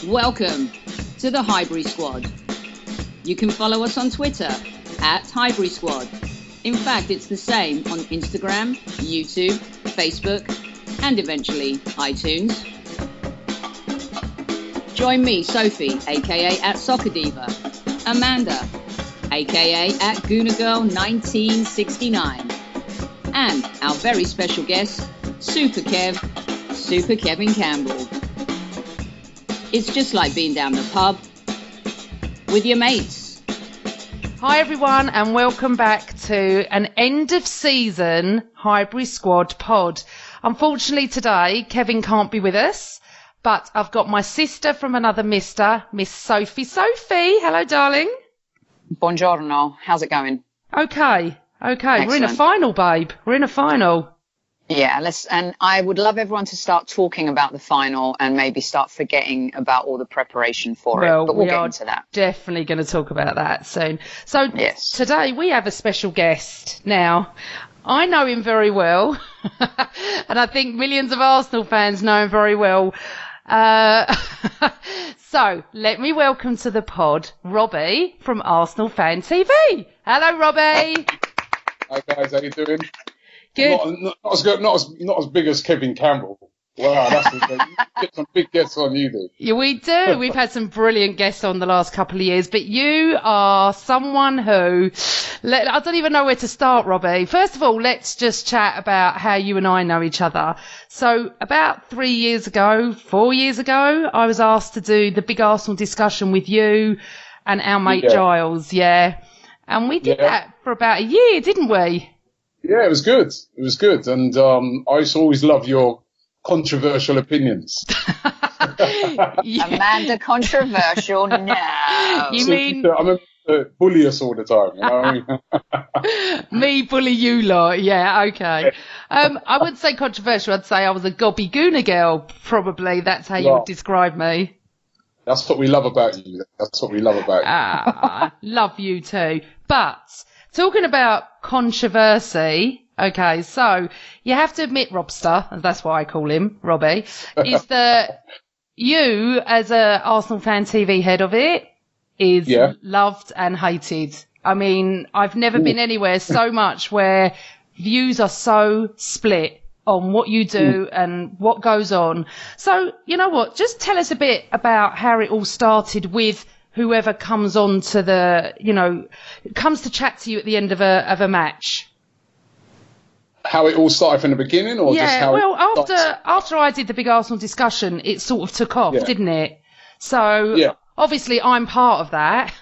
Welcome to the Highbury Squad. You can follow us on Twitter at Highbury Squad. In fact, it's the same on Instagram, YouTube, Facebook, and eventually iTunes. Join me, Sophie, aka at Soccer Diva, Amanda, aka at GoonerGirl1969, and our very special guest, Super Kevin Campbell. It's just like being down the pub with your mates. Hi everyone, and welcome back to an end of season Highbury Squad pod. Unfortunately today Kevin can't be with us, but I've got my sister from another mister, Miss Sophie. Sophie, hello darling. Buongiorno, how's it going? Okay. Excellent. We're in a final, babe. We're in a final. Yeah, and I would love everyone to start talking about the final and maybe start forgetting about all the preparation for it. But we'll get into that. Definitely going to talk about that soon. So yes. Today we have a special guest. Now, I know him very well, and I think millions of Arsenal fans know him very well. So let me welcome to the pod Robbie from ArsenalFanTV. Hello, Robbie. Hi guys, how you doing? Good. Not as big as Kevin Campbell. Wow, that's you get some big guests on you, do. Yeah, we do. We've had some brilliant guests on the last couple of years, but you are someone who, I don't even know where to start, Robbie. First of all, let's just chat about how you and I know each other. So about 4 years ago, I was asked to do the big Arsenal discussion with you and our mate Giles, and we did that for about a year, didn't we? Yeah, it was good. And I used to always love your controversial opinions. Amanda controversial now. You mean... I remember bully us all the time, you know what I mean? Me bully you lot, yeah, okay. I wouldn't say controversial, I'd say I was a gobby gooner girl, probably. That's how you would describe me. That's what we love about you. Love you too. But talking about controversy, okay, so you have to admit, Robster, and that's why I call him Robbie, is that you, as a Arsenal Fan TV head of it, is loved and hated. I mean, I've never been anywhere so much where views are so split on what you do and what goes on. So, you know what, just tell us a bit about how it all started with whoever comes on to comes to chat to you at the end of a match. How it all started from the beginning, or just how? Well, after I did the big Arsenal discussion, it sort of took off, didn't it? So obviously I'm part of that.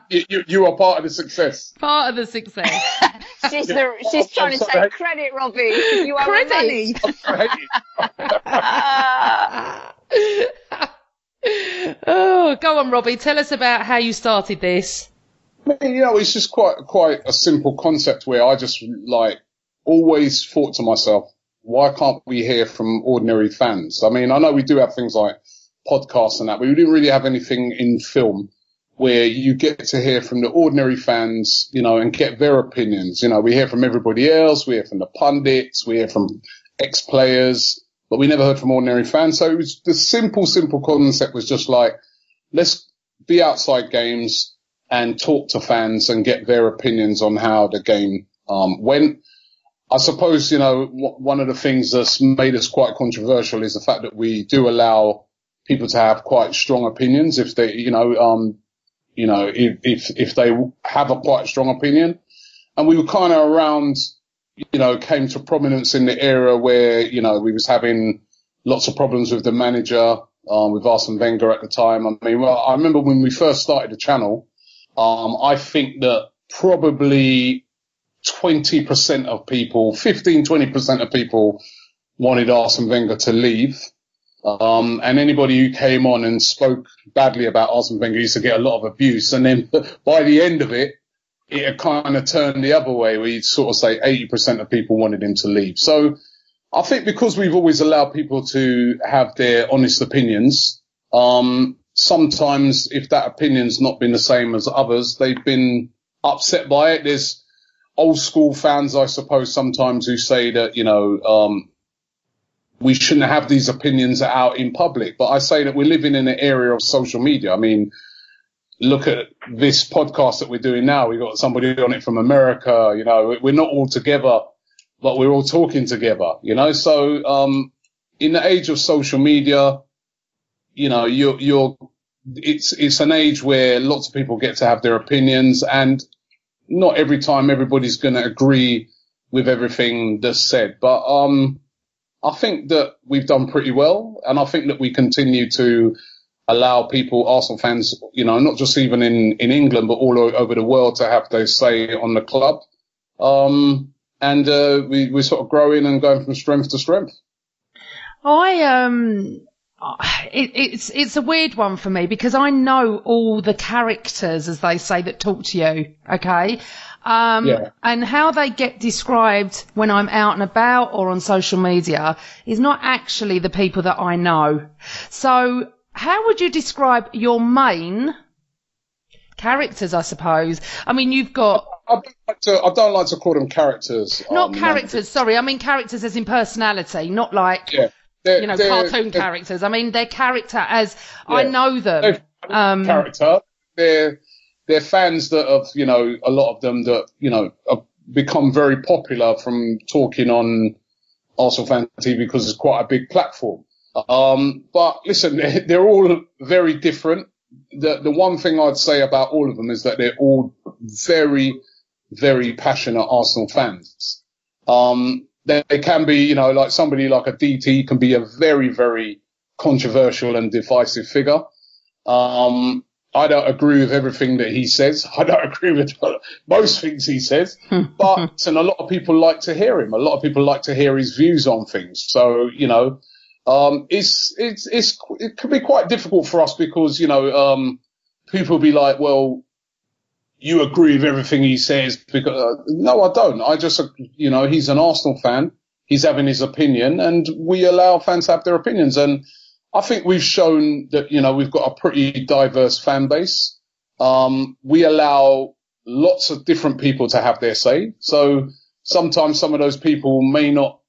You are part of the success. Part of the success. She's trying to take credit, Robbie. You are money. Oh, go on, Robbie. Tell us about how you started this. It's just quite a simple concept where I just always thought to myself, why can't we hear from ordinary fans? I mean, I know we do have things like podcasts and that, but we didn't really have anything in film where you get to hear from the ordinary fans, and get their opinions. We hear from everybody else, we hear from the pundits, we hear from ex-players, but we never heard from ordinary fans. So it was the simple concept was just let's be outside games and talk to fans and get their opinions on how the game went. I suppose, one of the things that's made us quite controversial is the fact that we do allow people to have quite strong opinions if they, if they have a quite strong opinion. And we were kind of around, came to prominence in the era where, we was having lots of problems with the manager, with Arsene Wenger at the time. I mean, I remember when we first started the channel, I think that probably 20% of people, 20% of people wanted Arsene Wenger to leave. And anybody who came on and spoke badly about Arsene Wenger used to get a lot of abuse. And then by the end of it, it had kind of turned the other way, where you'd sort of say 80% of people wanted him to leave. So I think because we've always allowed people to have their honest opinions, sometimes if that opinion's not been the same as others, they've been upset by it. There's old school fans, I suppose, sometimes who say that, we shouldn't have these opinions out in public. But I say that we're living in an era of social media. I mean, look at this podcast that we're doing now. We've got somebody on it from America. You know, we're not all together, but we're all talking together, you know. So in the age of social media, you know, it's an age where lots of people get to have their opinions, and not every time everybody's going to agree with everything that's said. But I think that we've done pretty well, and I think that we continue to allow people, Arsenal fans, you know, not just even in England, but all over the world, to have their say on the club. And we're sort of growing and going from strength to strength. It's a weird one for me because I know all the characters, as they say, that talk to you, okay? And how they get described when I'm out and about or on social media is not actually the people that I know. So how would you describe your main characters, I suppose? I mean, you've got... I don't like to call them characters. Not characters, sorry. I mean characters as in personality, not like... Yeah. Cartoon characters. I mean, their character as I know them. Character. They're fans that have, you know, a lot of them that, you know, have become very popular from talking on ArsenalFanTV because it's quite a big platform. But listen, they're all very different. The one thing I'd say about all of them is that they're all very, very passionate Arsenal fans. They can be, you know, like somebody like a DT can be a very, very controversial and divisive figure. I don't agree with everything that he says. I don't agree with most things he says, but and a lot of people like to hear him. A lot of people like to hear his views on things. So, you know, it can be quite difficult for us because, you know, people be like, well, you agree with everything he says. Because, no, I don't. I just, you know, he's an Arsenal fan. He's having his opinion, and we allow fans to have their opinions. And I think we've shown that, you know, we've got a pretty diverse fan base. We allow lots of different people to have their say. So sometimes some of those people may not,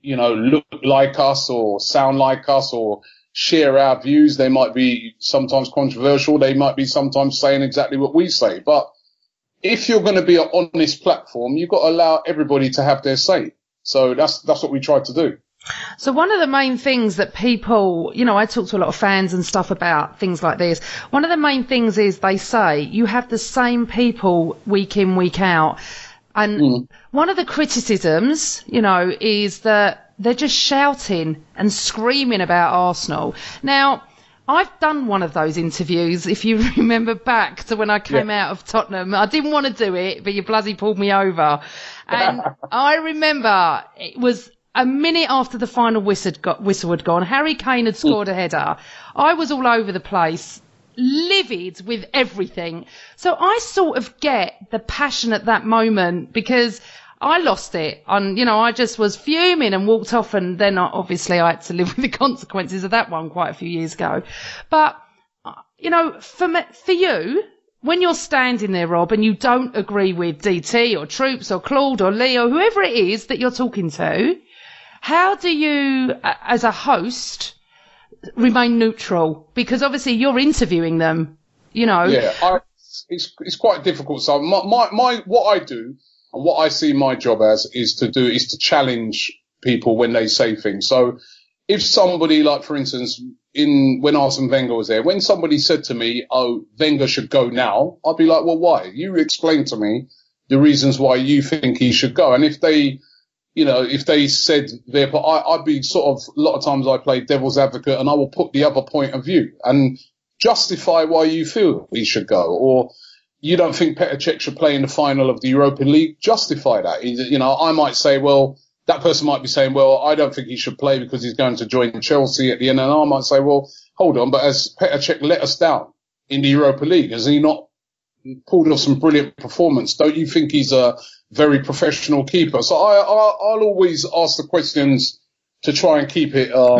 you know, look like us or sound like us or share our views. They might be sometimes controversial. They might be sometimes saying exactly what we say. But if you're going to be an honest platform, you've got to allow everybody to have their say. So that's what we try to do. So one of the main things that people, you know, I talk to a lot of fans and stuff about things like this. One of the main things is they say you have the same people week in, week out. And one of the criticisms, you know, is that they're just shouting and screaming about Arsenal. Now, I've done one of those interviews, if you remember back to when I came out of Tottenham. I didn't want to do it, but you bloody pulled me over. And I remember it was a minute after the final whistle had gone. Harry Kane had scored a header. I was all over the place, livid with everything. So I sort of get the passion at that moment because I lost it. And, you know, I just was fuming and walked off, and then obviously I had to live with the consequences of that one quite a few years ago. But, you know, for you, when you're standing there, Rob, and you don't agree with DT or Troops or Claude or Leo, whoever it is that you're talking to, how do you, as a host, remain neutral? Because obviously you're interviewing them, you know. Yeah, it's quite difficult. So what I do and what I see my job as is to challenge people when they say things. So if somebody, like for instance, when Arsene Wenger was there, when somebody said to me, "Oh, Wenger should go now," I'd be like, "Well, why? You explain to me the reasons why you think he should go." And if they said I'd be sort of, a lot of times I play devil's advocate and I will put the other point of view and justify why you feel he should go. Or you don't think Petr Cech should play in the final of the Europa League, justify that. You know, I might say, well, that person might be saying, well, I don't think he should play because he's going to join Chelsea at the end. And I might say, well, hold on, but has Petr Cech let us down in the Europa League? Has he not pulled off some brilliant performance? Don't you think he's a very professional keeper? So I'll always ask the questions to try and keep it, so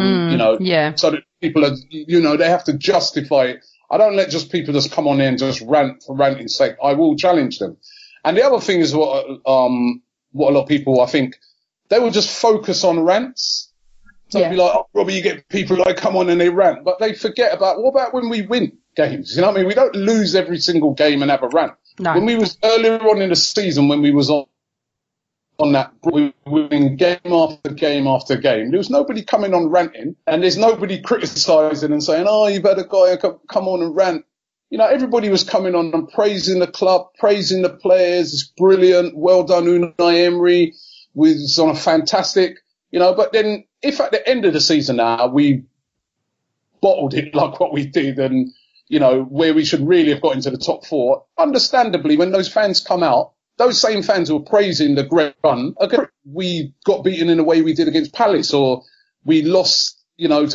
that people are, you know, they have to justify it. I don't let just people just come on in and just rant for ranting's sake. I will challenge them. And the other thing is what a lot of people, I think, they will just focus on rants. So it'd be like, oh, Robbie, you get people like come on and they rant, but they forget about, what about when we win games? You know what I mean? We don't lose every single game and have a rant. No. When we was earlier on in the season, when we was on that, we were winning game after game after game. There was nobody coming on ranting, and there's nobody criticising and saying, oh, you better go come on and rant. You know, everybody was coming on and praising the club, praising the players. It's brilliant. Well done, Unai Emery. Was on a fantastic, you know, but then if at the end of the season now we bottled it like what we did and, you know, where we should really have got into the top 4, understandably, when those fans come out, those same fans who are praising the great run, we got beaten in the way we did against Palace, or we lost, you know,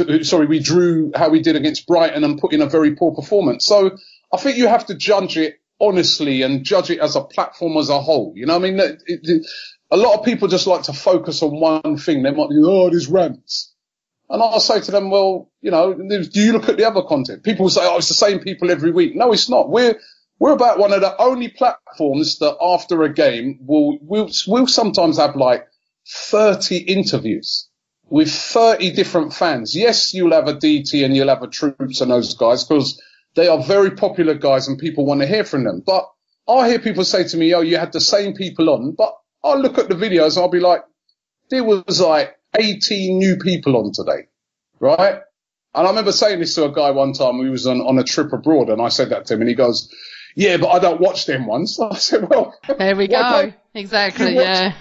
we drew how we did against Brighton and put in a very poor performance. So I think you have to judge it honestly and judge it as a platform as a whole. You know what I mean? A lot of people just like to focus on one thing. They might be, oh, there's rants. And I'll say to them, well, you know, do you look at the other content? People will say, oh, it's the same people every week. No, it's not. We're about one of the only platforms that after a game we'll sometimes have like 30 interviews with 30 different fans. Yes, you'll have a DT and you'll have a Troops and those guys because they are very popular guys and people want to hear from them. But I hear people say to me, oh, you had the same people on, but I'll look at the videos and I'll be like, there was like 18 new people on today, right? And I remember saying this to a guy one time. We was on a trip abroad, and I said that to him, and he goes, yeah, but I don't watch them ones. I said, well, there we go. Exactly, yeah.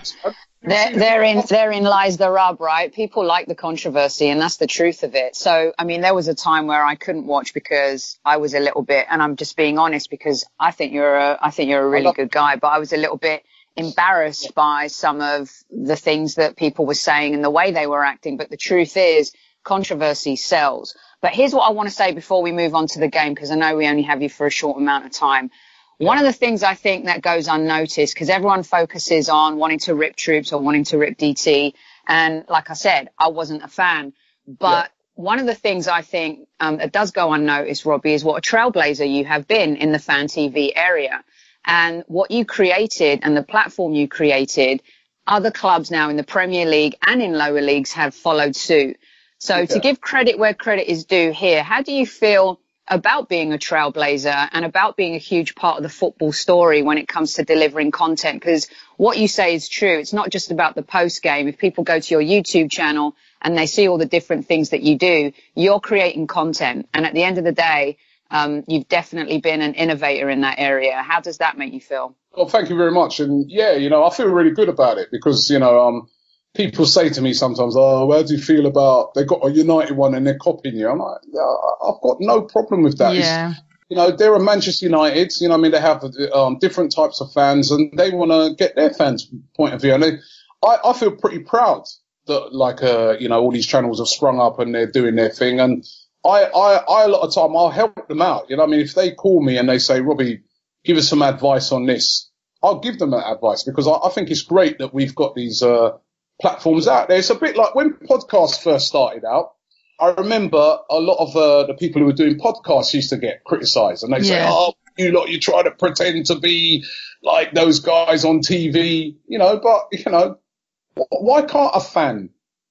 Therein lies the rub, right? People like the controversy, and that's the truth of it. So, I mean, there was a time where I couldn't watch because I was a little bit, and I'm just being honest because I think you're a really good guy, but I was a little bit embarrassed by some of the things that people were saying and the way they were acting. But the truth is, controversy sells. But here's what I want to say before we move on to the game, because I know we only have you for a short amount of time. One of the things I think that goes unnoticed, because everyone focuses on wanting to rip Troops or wanting to rip DT. And like I said, I wasn't a fan. But one of the things I think that does go unnoticed, Robbie, is what a trailblazer you have been in the fan TV area. And what you created and the platform you created, other clubs now in the Premier League and in lower leagues have followed suit. So to give credit where credit is due here, how do you feel about being a trailblazer and about being a huge part of the football story when it comes to delivering content? Because what you say is true. It's not just about the post game. If people go to your YouTube channel and they see all the different things that you do, you're creating content. And at the end of the day, you've definitely been an innovator in that area. How does that make you feel? Well, thank you very much. And yeah, you know, I feel really good about it because, you know, people say to me sometimes, oh, how do you feel about they got a United one and they're copying you? I'm like, yeah, I've got no problem with that. Yeah. You know, they're a Manchester United, you know, I mean, they have different types of fans and they want to get their fans' point of view. And I feel pretty proud that, like, you know, all these channels have sprung up and they're doing their thing. And I a lot of time, I'll help them out. You know what I mean? If they call me and they say, Robbie, give us some advice on this, I'll give them that advice because I think it's great that we've got these platforms out there. It's a bit like when podcasts first started out. I remember a lot of the people who were doing podcasts used to get criticised and they say, oh, you lot, you try to pretend to be like those guys on TV, you know, but, you know, why can't a fan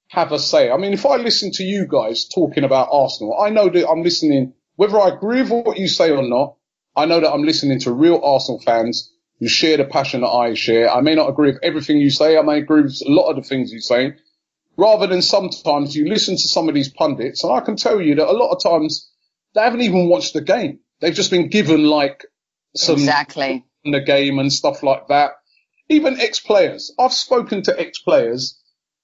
have a say? I mean, if I listen to you guys talking about Arsenal, I know that I'm listening, whether I agree with what you say or not, I know that I'm listening to real Arsenal fans who share the passion that I share. I may not agree with everything you say. I may agree with a lot of the things you say. Rather than sometimes you listen to some of these pundits, and I can tell you that a lot of times they haven't even watched the game. They've just been given like some in the game and stuff like that. Even ex-players. I've spoken to ex-players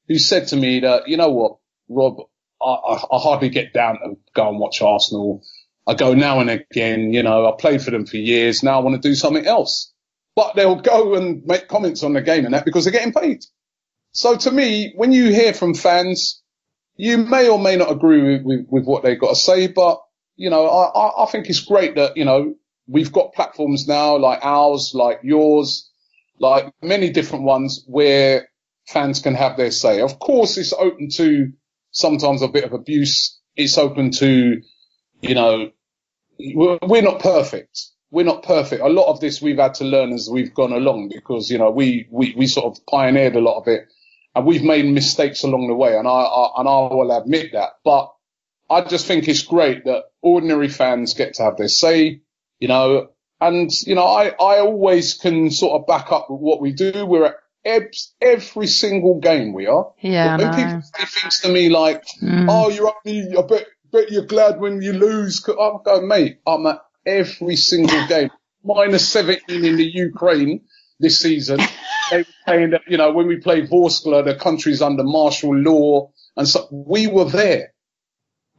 who said to me that, you know what, Rob, I hardly get down to go and watch Arsenal. I go now and again, you know, I played for them for years. Now I want to do something else. But they'll go and make comments on the game and that because they're getting paid. So to me, when you hear from fans, you may or may not agree with what they've got to say. But, you know, I think it's great that, you know, we've got platforms now like ours, like yours, like many different ones where fans can have their say. Of course, it's open to sometimes a bit of abuse. It's open to, you know, we're not perfect. We're not perfect. A lot of this we've had to learn as we've gone along because, you know, we sort of pioneered a lot of it and we've made mistakes along the way, and I will admit that. But I just think it's great that ordinary fans get to have their say, you know, and, you know, I always can sort of back up what we do. We're at every single game we are. Yeah, when people say things to me like, oh, I bet you're glad when you lose. I'm going, mate, I'm at every single game. Minus 17 in the Ukraine this season. They were saying that, you know, when we play Vorskla, the country's under martial law. And so we were there.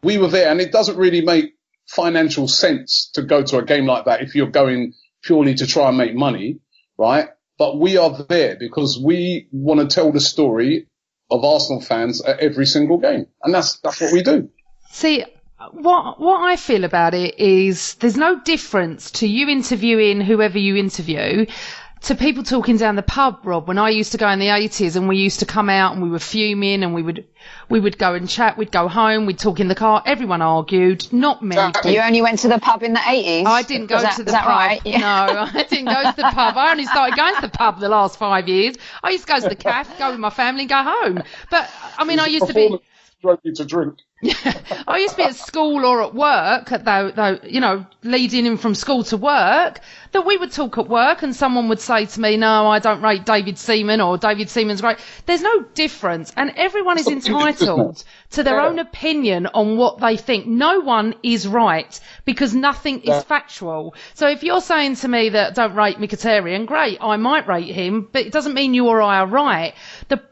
We were there. And it doesn't really make financial sense to go to a game like that if you're going purely to try and make money, right? But we are there because we want to tell the story of Arsenal fans at every single game. And that's what we do. See, what I feel about it is there's no difference to you interviewing whoever you interview to people talking down the pub, Rob. When I used to go in the 80s and we used to come out and we were fuming and we would go and chat, we'd go home, we'd talk in the car, everyone argued, not me. You only went to the pub in the 80s? I didn't go to the pub. Right? Yeah. No, I didn't go to the pub. I only started going to the pub the last 5 years. I used to go to the cafe, go with my family and go home. But, I mean, I used to be... drove you to drink. I used to be at school or at work, though, you know, leading in from school to work, that we would talk at work and someone would say to me, no, I don't rate David Seaman, or David Seaman's great. There's no difference, and everyone is entitled to their own opinion on what they think. No one is right, because nothing is factual. So if you're saying to me that don't rate Mkhitaryan, great, I might rate him, but it doesn't mean you or I are right.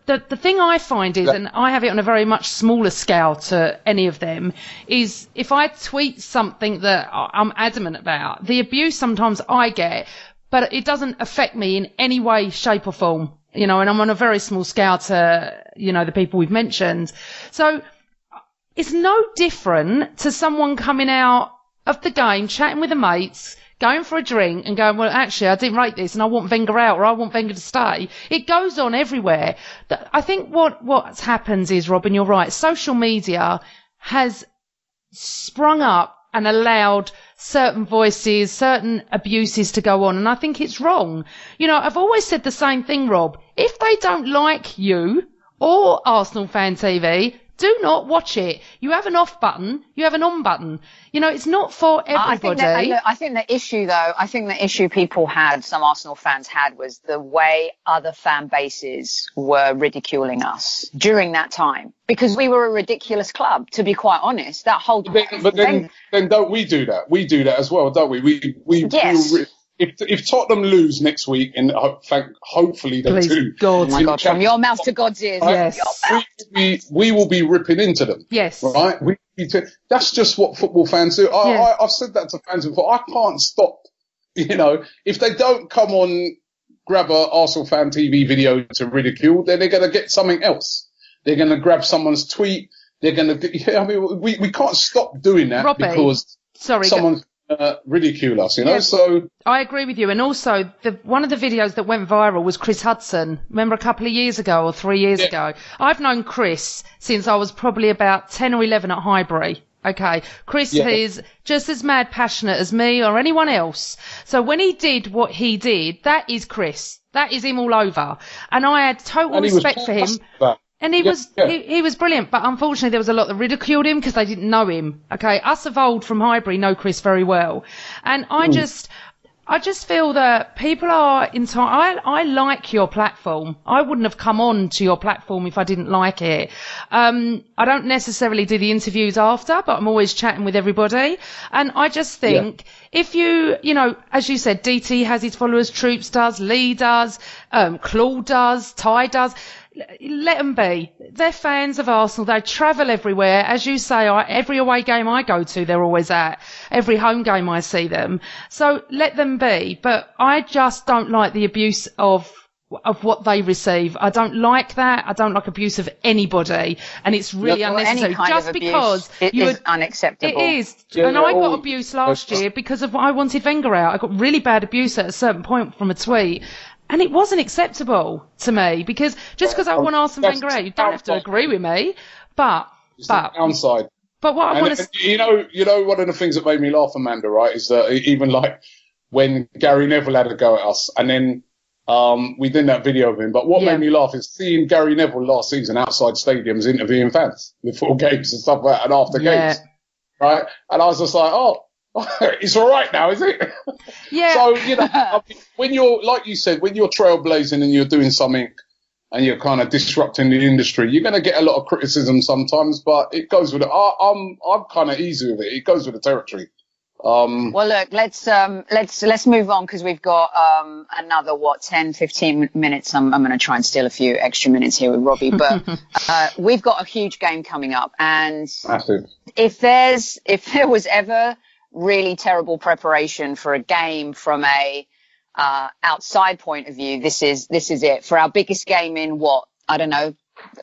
The thing I find is, and I have it on a very much smaller scale to any of them, is if I tweet something that I'm adamant about, the abuse sometimes I get, but it doesn't affect me in any way, shape or form, you know, and I'm on a very small scale to, you know, the people we've mentioned. So it's no different to someone coming out of the game, chatting with the mates, going for a drink and going, well, actually, I didn't rate this and I want Wenger out or I want Wenger to stay. It goes on everywhere. I think what's happened is, Robin, you're right, social media has sprung up and allowed certain voices, certain abuses to go on, and I think it's wrong. You know, I've always said the same thing, Rob. If they don't like you or Arsenal Fan TV, do not watch it. You have an off button, you have an on button. You know, it's not for everybody. I think the issue people had, some Arsenal fans had, was the way other fan bases were ridiculing us during that time. Because we were a ridiculous club, to be quite honest. That whole... But then don't we do that? We do that as well, don't we? Yes. If Tottenham lose next week, and hopefully they do. God. Oh my God, from your mouth to God's ears. Yes. We will be ripping into them. Yes. Right? That's just what football fans do. I've said that to fans before. I can't stop, you know, if they don't come on, grab a Arsenal Fan TV video to ridicule, then they're going to get something else. They're going to grab someone's tweet. They're going to, I mean, we can't stop doing that, Robbie, because someone's ridicule us, you know. So I agree with you. And also, one of the videos that went viral was Chris Hudson. Remember a couple of years ago or 3 years ago? I've known Chris since I was probably about 10 or 11 at Highbury. Okay, Chris is just as mad passionate as me or anyone else. So when he did what he did, that is Chris. That is him all over. And I had total respect for him. And he was brilliant, but unfortunately there was a lot that ridiculed him because they didn't know him. Okay, us of old from Highbury know Chris very well, and I just feel that people are I like your platform. I wouldn't have come on to your platform if I didn't like it. I don't necessarily do the interviews after, but I'm always chatting with everybody, and I just think if you know, as you said, DT has his followers, Troops does, Lee does, Claude does, Ty does. Let them be. They're fans of Arsenal. They travel everywhere. As you say, every away game I go to, they're always at. Every home game I see them. So let them be. But I just don't like the abuse of what they receive. I don't like that. I don't like abuse of anybody. And it's really unnecessary. Just because it is unacceptable. It is. And I got abuse last year because of what I wanted Wenger out. I got really bad abuse at a certain point from a tweet. And it wasn't acceptable to me, because just because I want Arsene Wenger out, you don't have to agree with me. But downside. But what I want to, you know, one of the things that made me laugh, Amanda, right, is that even like when Gary Neville had a go at us, and then We did that video of him. But what made me laugh is seeing Gary Neville last season outside stadiums interviewing fans before games and stuff like that and after games. Right? And I was just like, oh, it's all right now, is it? Yeah. So, you know, I mean, when you're, like you said, when you're trailblazing and you're doing something and you're kind of disrupting the industry, you're going to get a lot of criticism sometimes, but it goes with it. I'm kind of easy with it. It goes with the territory. Well, look, let's move on because we've got another 10, 15 minutes. I'm going to try and steal a few extra minutes here with Robbie, but we've got a huge game coming up, and if there was ever really terrible preparation for a game from a outside point of view, this is it for our biggest game in I don't know,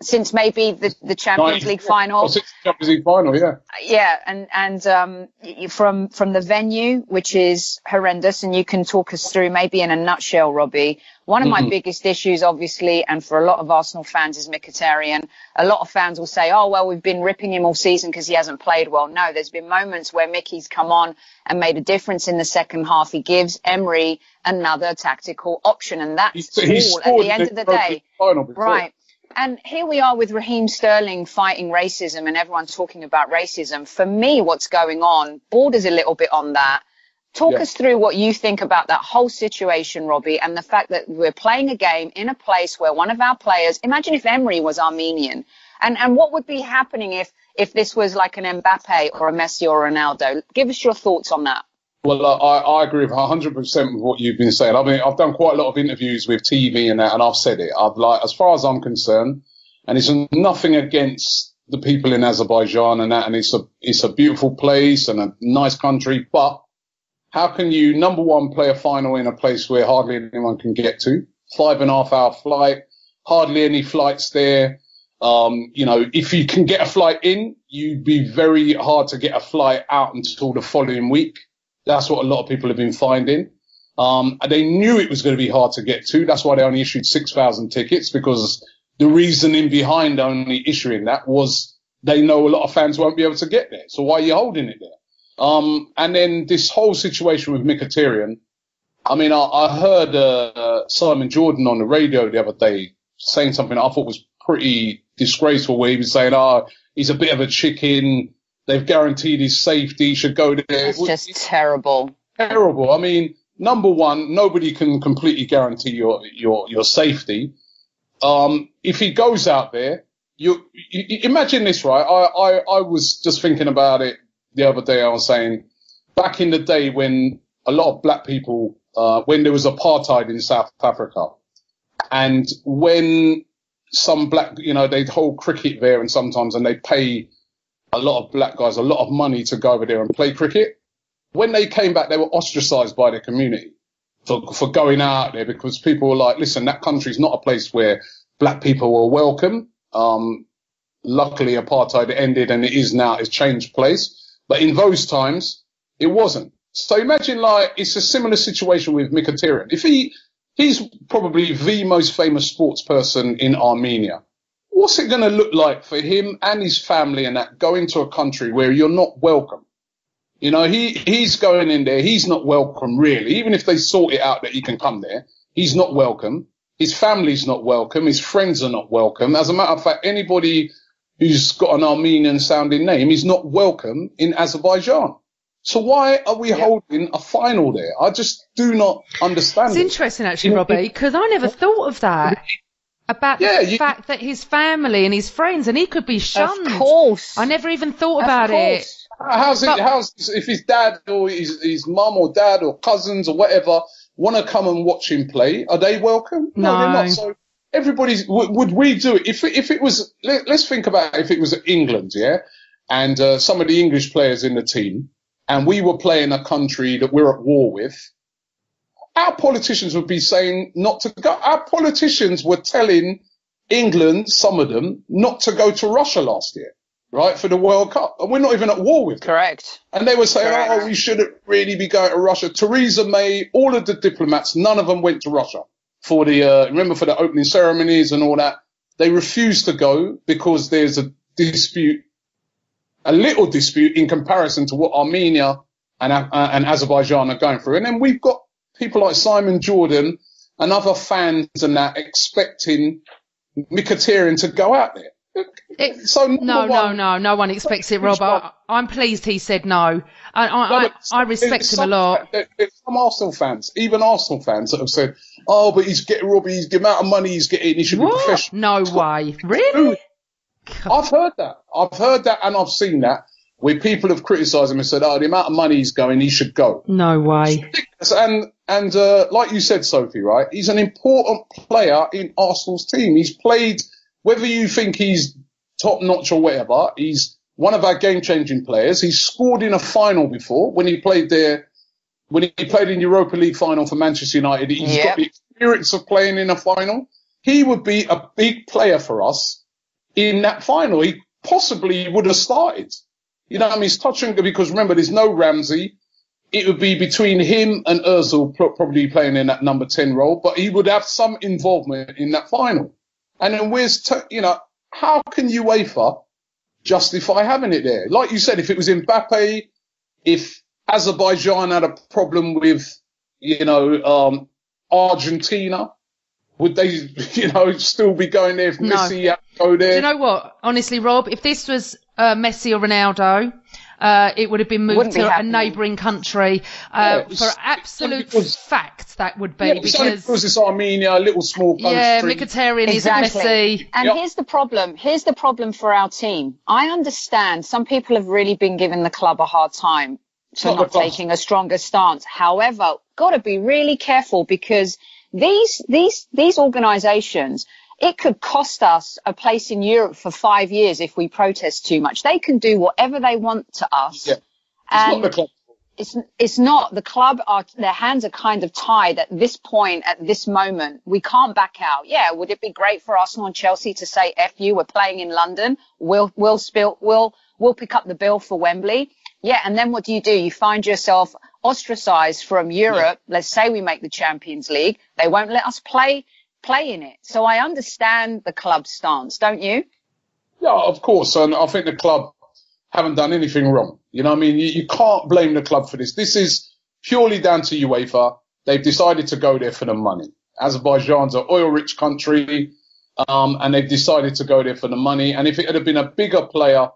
since maybe the Champions League final. Champions League final, yeah. Yeah, and from the venue, which is horrendous, and you can talk us through maybe in a nutshell, Robbie. One of my biggest issues, obviously, and for a lot of Arsenal fans, is Mkhitaryan. A lot of fans will say, oh, well, we've been ripping him all season because he hasn't played well. No, there's been moments where Mickey's come on and made a difference in the second half. He gives Emery another tactical option, and that's all at the end of the day. Right. And here we are with Raheem Sterling fighting racism and everyone talking about racism. For me, what's going on borders a little bit on that. Talk us through what you think about that whole situation, Robbie, and the fact that we're playing a game in a place where one of our players, imagine if Emery was Armenian, and what would be happening if this was like an Mbappe or a Messi or a Ronaldo? Give us your thoughts on that. Well, I agree with 100% with what you've been saying. I mean, I've done quite a lot of interviews with TV and that, and I've said it. As far as I'm concerned, and it's nothing against the people in Azerbaijan and that, and it's a beautiful place and a nice country, but how can you, number one, play a final in a place where hardly anyone can get to? 5.5 hour flight, hardly any flights there. You know, if you can get a flight in, you'd be very hard to get a flight out until the following week. That's what a lot of people have been finding. And they knew it was going to be hard to get to. That's why they only issued 6,000 tickets, because the reasoning behind only issuing that was they know a lot of fans won't be able to get there. So why are you holding it there? And then this whole situation with Mkhitaryan. I mean, I heard Simon Jordan on the radio the other day saying something I thought was pretty disgraceful, where he was saying, he's a bit of a chicken. They've guaranteed his safety. He should go there. It's just terrible. Terrible. I mean, number one, nobody can completely guarantee your safety. If he goes out there, you imagine this, right? I was just thinking about it the other day. I was saying, back in the day when a lot of black people, when there was apartheid in South Africa, and when some black, you know, they'd hold cricket there and they'd pay a lot of black guys a lot of money to go over there and play cricket. When they came back, they were ostracized by their community for going out there, because people were like, listen, that country's not a place where black people were welcome. Luckily, apartheid ended and it's changed place. But in those times, it wasn't. So imagine, like, it's a similar situation with Mkhitaryan. If he's probably the most famous sports person in Armenia. What's it going to look like for him and his family and that, going to a country where you're not welcome? You know, he's going in there. He's not welcome, really. Even if they sort it out that he can come there, he's not welcome. His family's not welcome. His friends are not welcome. As a matter of fact, anybody who's got an Armenian sounding name is not welcome in Azerbaijan. So why are we holding a final there? I just do not understand. It's interesting, actually, Robbie, because I never thought of that. About the fact that his family and his friends, and he could be shunned. Of course. I never even thought about it. How's if his dad or his mum or dad or cousins or whatever want to come and watch him play, are they welcome? No, they're not. So would we do it? If it was, let's think about if it was England, and some of the English players in the team, and we were playing a country that we're at war with, our politicians would be saying not to go. Our politicians were telling England, some of them, not to go to Russia last year, right, for the World Cup. And we're not even at war with them. Correct. And they were saying, we shouldn't really be going to Russia. Theresa May, all of the diplomats, none of them went to Russia for remember, for the opening ceremonies and all that. They refused to go because there's a little dispute in comparison to what Armenia and Azerbaijan are going through. And then we've got people like Simon Jordan and other fans and that expecting Mkhitaryan to go out there. No one expects it, Rob. I'm pleased he said no. I respect him a lot. There's some Arsenal fans, even Arsenal fans, that have said, "Oh, but he's getting Robbie. He's the amount of money he's getting. He should be professional." No way, really? I've heard that, and I've seen that where people have criticised him and said, "Oh, the amount of money he's going, he should go." No way. And like you said, Sophie, right? He's an important player in Arsenal's team. He's played, whether you think he's top notch or whatever, he's one of our game-changing players. He's scored in a final before when he played there. When he played in Europa League final for Manchester United, he's got the experience of playing in a final. He would be a big player for us in that final. He possibly would have started. You know what I mean? It's touching because remember, there's no Ramsey. It would be between him and Ozil probably playing in that number 10 role, but he would have some involvement in that final. And then how can UEFA justify having it there? Like you said, if it was Mbappe, if Azerbaijan had a problem with, Argentina, would they, still be going there if Messi had to go there? Do you know what? Honestly, Rob, if this was Messi or Ronaldo, it would have been moved to a neighbouring country. For absolute fact, that would be. Because it's Armenia, a little small country. Yeah, Mkhitaryan isn't Messi. And here's the problem. Here's the problem for our team. I understand some people have really been giving the club a hard time for not taking a stronger stance. However, got to be really careful because these organisations, it could cost us a place in Europe for 5 years if we protest too much. They can do whatever they want to us. Yeah. It's not the club. It's not. The club, their hands are kind of tied at this point, at this moment. We can't back out. Yeah, would it be great for Arsenal and Chelsea to say, F you, we're playing in London. We'll pick up the bill for Wembley. Yeah, and then what do? You find yourself ostracised from Europe. Yeah. Let's say we make the Champions League. They won't let us play in it. So I understand the club's stance, don't you? Yeah, of course. And I think the club haven't done anything wrong. You know what I mean? You can't blame the club for this. This is purely down to UEFA. They've decided to go there for the money. Azerbaijan's an oil-rich country, and they've decided to go there for the money. And if it had been a bigger player,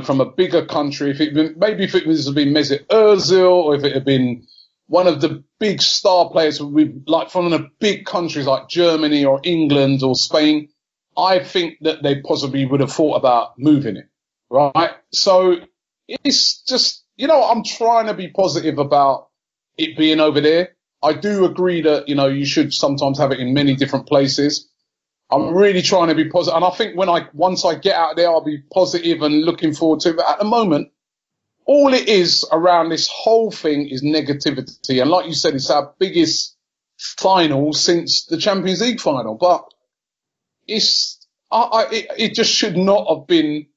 from a bigger country, if it was been Mesut Ozil, or if it had been one of the big star players from the big countries like Germany or England or Spain, I think that they possibly would have thought about moving it, right? So it's just, I'm trying to be positive about it being over there. I do agree that, you should sometimes have it in many different places. I'm really trying to be positive. And I think once I get out there, I'll be positive and looking forward to it. But at the moment, all it is around this whole thing is negativity. And like you said, it's our biggest final since the Champions League final. But it just should not have been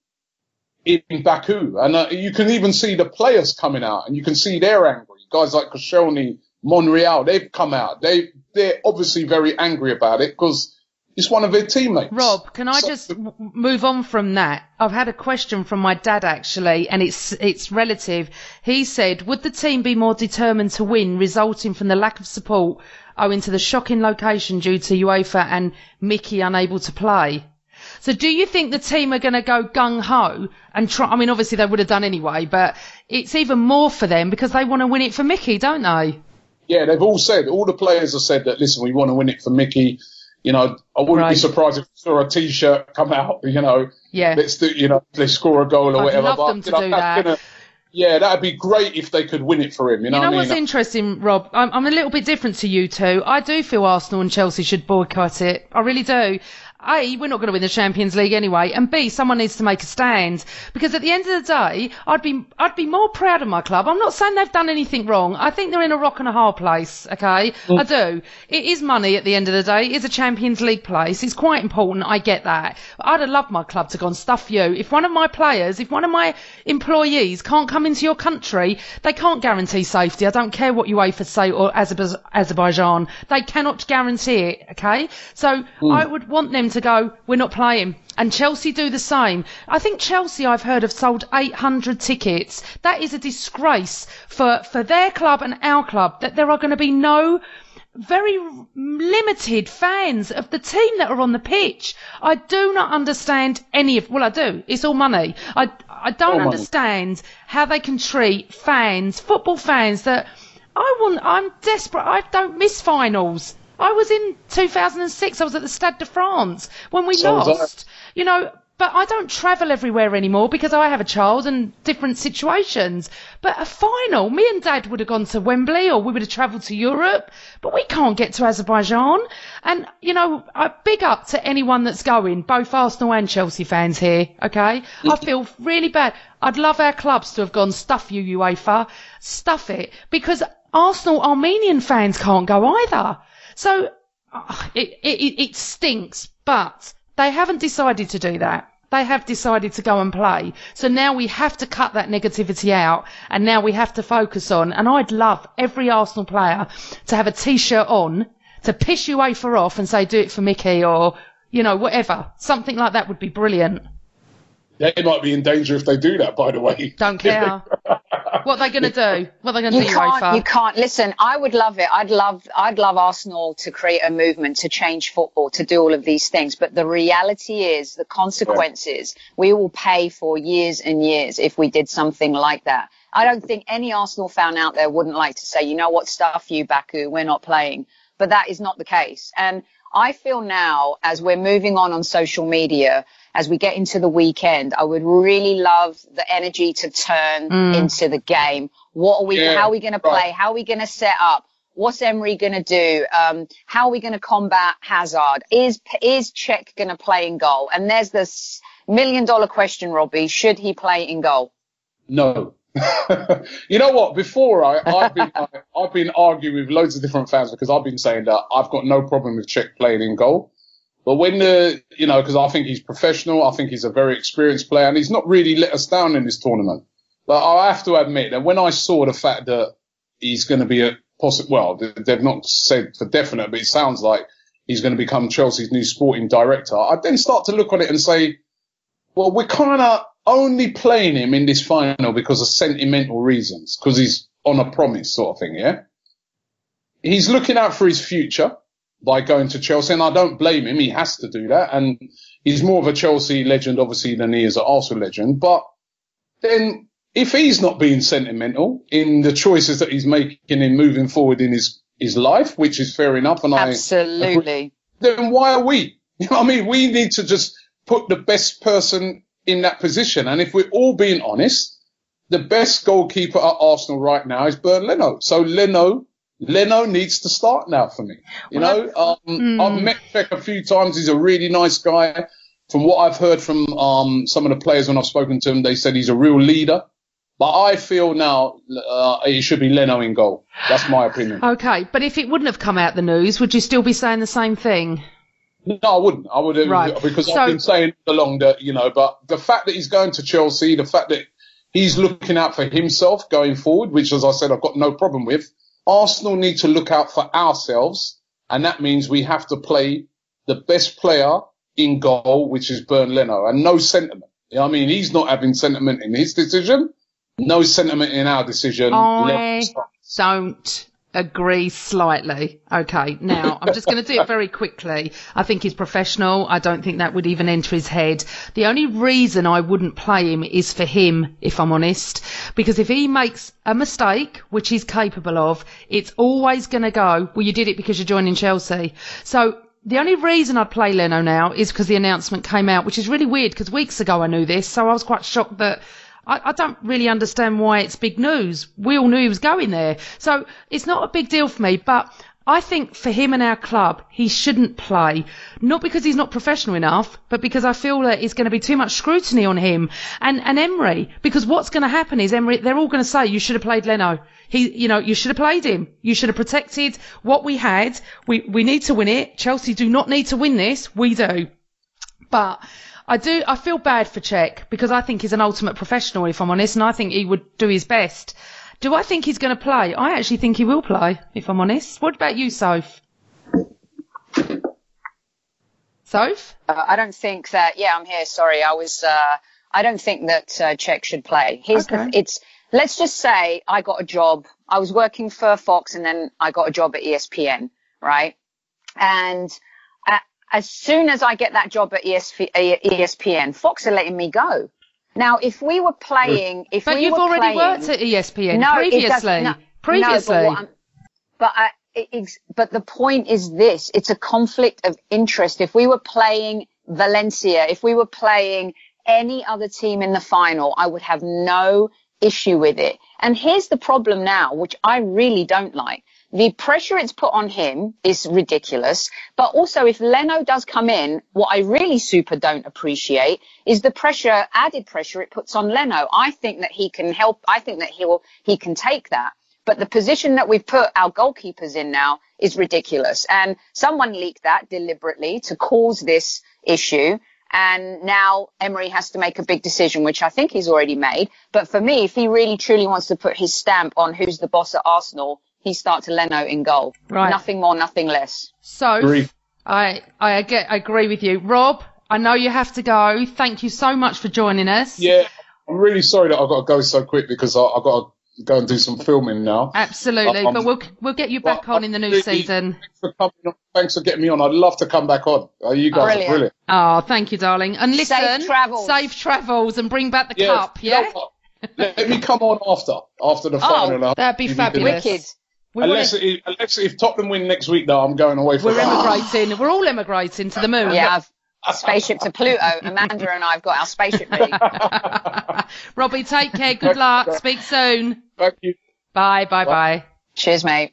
in Baku. And you can even see the players coming out and you can see they're angry. Guys like Koscielny, Monreal, they've come out. They're obviously very angry about it because it's one of their teammates. Rob, can I just move on from that? I've had a question from my dad, actually, and it's relative. He said, would the team be more determined to win, resulting from the lack of support owing to the shocking location due to UEFA and Mickey unable to play? So do you think the team are going to go gung-ho and try? I mean, obviously they would have done anyway, but it's even more for them because they want to win it for Mickey, don't they? Yeah, they've all the players have said that, listen, we want to win it for Mickey. I wouldn't be surprised if I saw a T-shirt come out, let's do, they score a goal or whatever. I'd love them to do that. That'd be great if they could win it for him. You know what I mean? What's interesting, Rob? I'm a little bit different to you two. I do feel Arsenal and Chelsea should boycott it. I really do. A, we're not going to win the Champions League anyway, and B, someone needs to make a stand. Because at the end of the day, I'd be more proud of my club. I'm not saying they've done anything wrong. I think they're in a rock and a hard place, okay? I do. It is money at the end of the day. It is a Champions League place. It's quite important. I get that. But I'd have loved my club to go and stuff you. If one of my players, if one of my employees can't come into your country, they can't guarantee safety. I don't care what UEFA say or Azerbaijan. They cannot guarantee it, okay? So I would want them to go, we're not playing. And Chelsea do the same. I think Chelsea, I've heard, have sold 800 tickets. That is a disgrace for their club and our club, that there are going to be no very limited fans of the team that are on the pitch. I do not understand any of, well, I do. It's all money. I don't understand how they can treat fans, football fans that I'm desperate. I don't miss finals. I was in 2006. I was at the Stade de France when we lost, you know, but I don't travel everywhere anymore because I have a child and different situations. But a final, me and Dad would have gone to Wembley or we would have travelled to Europe, but we can't get to Azerbaijan. And, you know, big up to anyone that's going, both Arsenal and Chelsea fans here, okay? I feel really bad. I'd love our clubs to have gone, stuff you, UEFA, stuff it, because Arsenal Armenian fans can't go either. So it stinks, but they haven't decided to do that. They have decided to go and play. So now we have to cut that negativity out, and now we have to focus on, and I'd love every Arsenal player to have a T-shirt on to piss UEFA off and say, do it for Mickey, or, you know, whatever. Something like that would be brilliant. They might be in danger if they do that, by the way. Don't care. What are they going to do? What are they going to do, UEFA? You can't. Listen, I would love it. I'd love Arsenal to create a movement, to change football, to do all of these things. But the reality is, the consequences, we will pay for years and years if we did something like that. I don't think any Arsenal fan out there wouldn't like to say, you know what, stuff you, Baku, we're not playing. But that is not the case. And I feel now, as we're moving on social media, as we get into the weekend, I would really love the energy to turn into the game. What are we? How are we going to play? How are we going to set up? What's Emery going to do? How are we going to combat Hazard? Is Cech going to play in goal? And there's this $1 million question, Robbie. Should he play in goal? No. You know what? Before I've been arguing with loads of different fans because I've been saying that I've got no problem with Cech playing in goal. But when because I think he's professional, I think he's a very experienced player, and he's not really let us down in this tournament. But I have to admit that when I saw the fact that he's going to be they've not said for definite, but it sounds like he's going to become Chelsea's new sporting director, I then start to look on it and say, well, we're kind of only playing him in this final because of sentimental reasons, because he's on a promise sort of thing, yeah? He's looking out for his future by going to Chelsea, and I don't blame him. He has to do that, and he's more of a Chelsea legend, obviously, than he is an Arsenal legend. But then, if he's not being sentimental in the choices that he's making in moving forward in his life, which is fair enough, and absolutely, then why are we? You know what I mean? We need to just put the best person in that position. And if we're all being honest, the best goalkeeper at Arsenal right now is Bernd Leno. So Leno needs to start now for me. I've met Cech a few times. He's a really nice guy. From what I've heard from some of the players when I've spoken to him, they said he's a real leader. But I feel now it should be Leno in goal. That's my opinion. Okay, but if it wouldn't have come out the news, would you still be saying the same thing? No, I wouldn't. I would, right. Because I've been saying along that, but the fact that he's going to Chelsea, the fact that he's looking out for himself going forward, which, as I said, I've got no problem with. Arsenal need to look out for ourselves, and that means we have to play the best player in goal, which is Bernd Leno, and no sentiment. You know what I mean? He's not having sentiment in his decision, no sentiment in our decision. I don't agree slightly. Okay, now I'm just going to do it very quickly. I think he's professional. I don't think that would even enter his head. The only reason I wouldn't play him is for him, if I'm honest, because if he makes a mistake, which he's capable of, it's always going to go, well, you did it because you're joining Chelsea. So the only reason I'd play Leno now is because the announcement came out, which is really weird because weeks ago I knew this, so I was quite shocked that I don't really understand why it's big news. We all knew he was going there. So it's not a big deal for me, but I think for him and our club, he shouldn't play. Not because he's not professional enough, but because I feel that it's going to be too much scrutiny on him and Emery. Because what's going to happen is Emery, they're all going to say, you should have played Leno. You should have played him. You should have protected what we had. We need to win it. Chelsea do not need to win this. We do. But I feel bad for Cech because I think he's an ultimate professional, if I'm honest, and I think he would do his best. Do I think he's going to play? I actually think he will play, if I'm honest. What about you, Soph? Soph? I don't think that. Yeah, I'm here. Sorry, I don't think that Cech should play. Let's just say I got a job. I was working for Fox, and then I got a job at ESPN. right? And as soon as I get that job at ESPN, Fox are letting me go. Now, if we were playing, but you've already worked at ESPN previously. But the point is this: it's a conflict of interest. If we were playing Valencia, if we were playing any other team in the final, I would have no issue with it. And here's the problem now, which I really don't like. The pressure it's put on him is ridiculous. But also, if Leno does come in, what I really super don't appreciate is the added pressure it puts on Leno. I think that he can help. I think that he can take that. But the position that we've put our goalkeepers in now is ridiculous. And someone leaked that deliberately to cause this issue. And now Emery has to make a big decision, which I think he's already made. But for me, if he really truly wants to put his stamp on who's the boss at Arsenal, he starts Leno in goal. Right. Nothing more, nothing less. So I agree with you. Rob, I know you have to go. Thank you so much for joining us. Yeah, I'm really sorry that I've got to go so quick because I've got to go and do some filming now. Absolutely, but we'll get you back on in the new season. Thanks for getting me on. I'd love to come back on. You guys are brilliant. Oh, thank you, darling. And listen, safe travels and bring back the cup, yeah? Let me come on after the final. Oh, that'd be fabulous. Wicked. Unless if Tottenham win next week, though, I'm going away for We're emigrating. We're all emigrating to the moon. Yeah, spaceship to Pluto. Amanda and I have got our spaceship ready. Robbie, take care. Good luck. Speak soon. Thank you. Bye. Cheers, mate.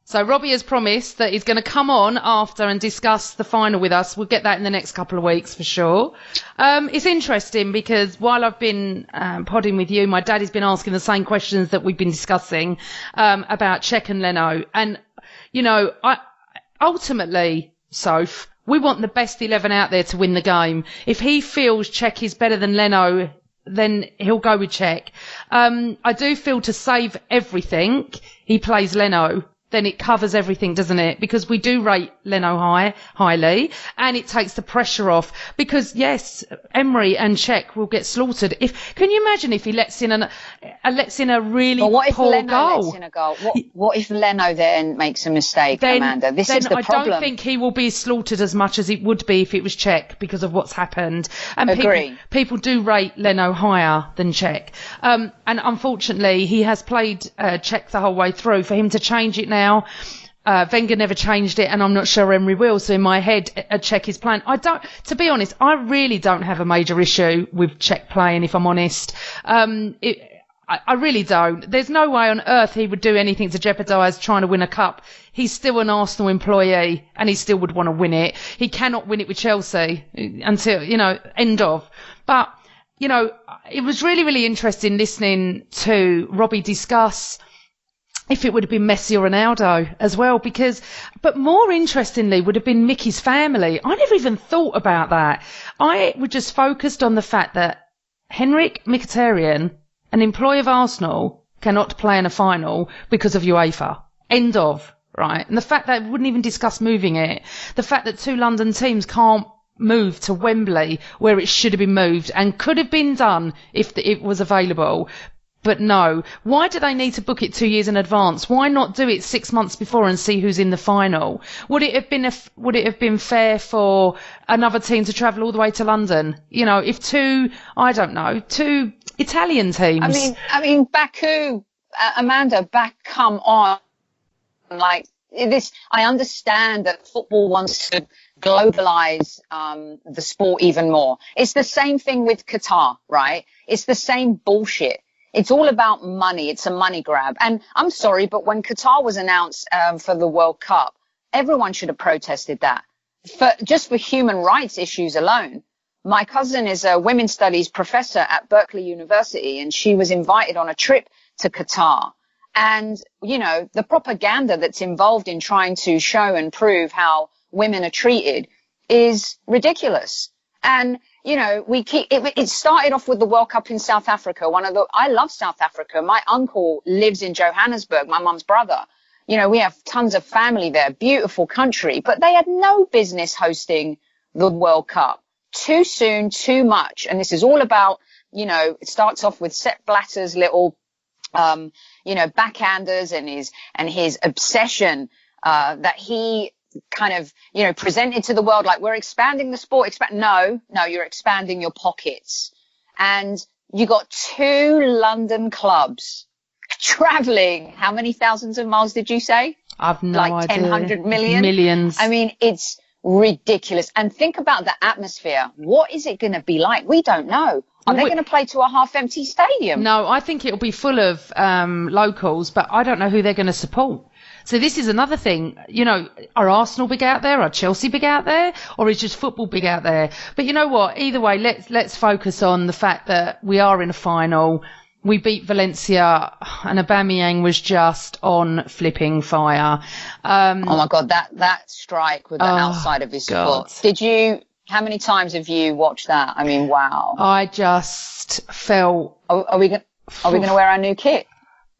So Robbie has promised that he's going to come on after and discuss the final with us. We'll get that in the next couple of weeks for sure. It's interesting because while I've been podding with you, my daddy's been asking the same questions that we've been discussing about Cech and Leno. And, you know, ultimately, Soph, we want the best 11 out there to win the game. If he feels Cech is better than Leno, then he'll go with Cech. I do feel to save everything, he plays Leno. Then it covers everything, doesn't it? Because we do rate Leno highly, and it takes the pressure off. Because yes, Emery and Cech will get slaughtered. Can you imagine if he lets in a really poor goal? Lets in a goal? What if Leno then makes a mistake, Amanda? This is the problem. I don't think he will be slaughtered as much as it would be if it was Cech because of what's happened. And Agree. People do rate Leno higher than Cech. And unfortunately, he has played Cech the whole way through. For him to change it now, Wenger never changed it, and I'm not sure Emery will. So in my head, Cech is playing. To be honest, I really don't have a major issue with Cech playing, if I'm honest. I really don't. There's no way on earth he would do anything to jeopardise trying to win a cup. He's still an Arsenal employee, and he still would want to win it. He cannot win it with Chelsea until, end of. But, it was really, really interesting listening to Robbie discuss if it would have been Messi or Ronaldo as well, but more interestingly would have been Mickey's family. I never even thought about that. I was just focused on the fact that Henrik Mkhitaryan, an employee of Arsenal, cannot play in a final because of UEFA. End of. Right. And the fact that we wouldn't even discuss moving it. The fact that 2 London teams can't move to Wembley where it should have been moved and could have been done if it was available. But no. Why do they need to book it 2 years in advance? Why not do it 6 months before and see who's in the final? Would it have been fair for another team to travel all the way to London? If 2 Italian teams. I mean, Baku, Amanda, come on. Like this, I understand that football wants to globalize the sport even more. It's the same thing with Qatar, right? It's the same bullshit. It's all about money. It's a money grab. And I'm sorry, but when Qatar was announced for the World Cup, everyone should have protested that just for human rights issues alone. My cousin is a women's studies professor at Berkeley University, and she was invited on a trip to Qatar. And, the propaganda that's involved in trying to show and prove how women are treated is ridiculous. And, it started off with the World Cup in South Africa. I love South Africa. My uncle lives in Johannesburg, my mum's brother. We have tons of family there, beautiful country, but they had no business hosting the World Cup. Too soon, too much. And this is all about, it starts off with Sepp Blatter's little backhanders and his obsession that he kind of, presented to the world like we're expanding the sport. No, you're expanding your pockets. And you got 2 London clubs traveling. How many thousands of miles did you say? I've no idea. Like 100 million? Millions. I mean, it's ridiculous. And think about the atmosphere. What is it going to be like? We don't know. Are they going to play to a half-empty stadium? No, I think it'll be full of locals, but I don't know who they're going to support. So this is another thing, are Arsenal big out there? Are Chelsea big out there? Or is just football big out there? But you know what? Either way, let's focus on the fact that we are in a final. We beat Valencia and Aubameyang was just on flipping fire. Oh my God, that strike with the outside of his foot. How many times have you watched that? I mean, wow. I just felt. Are we going to wear our new kit?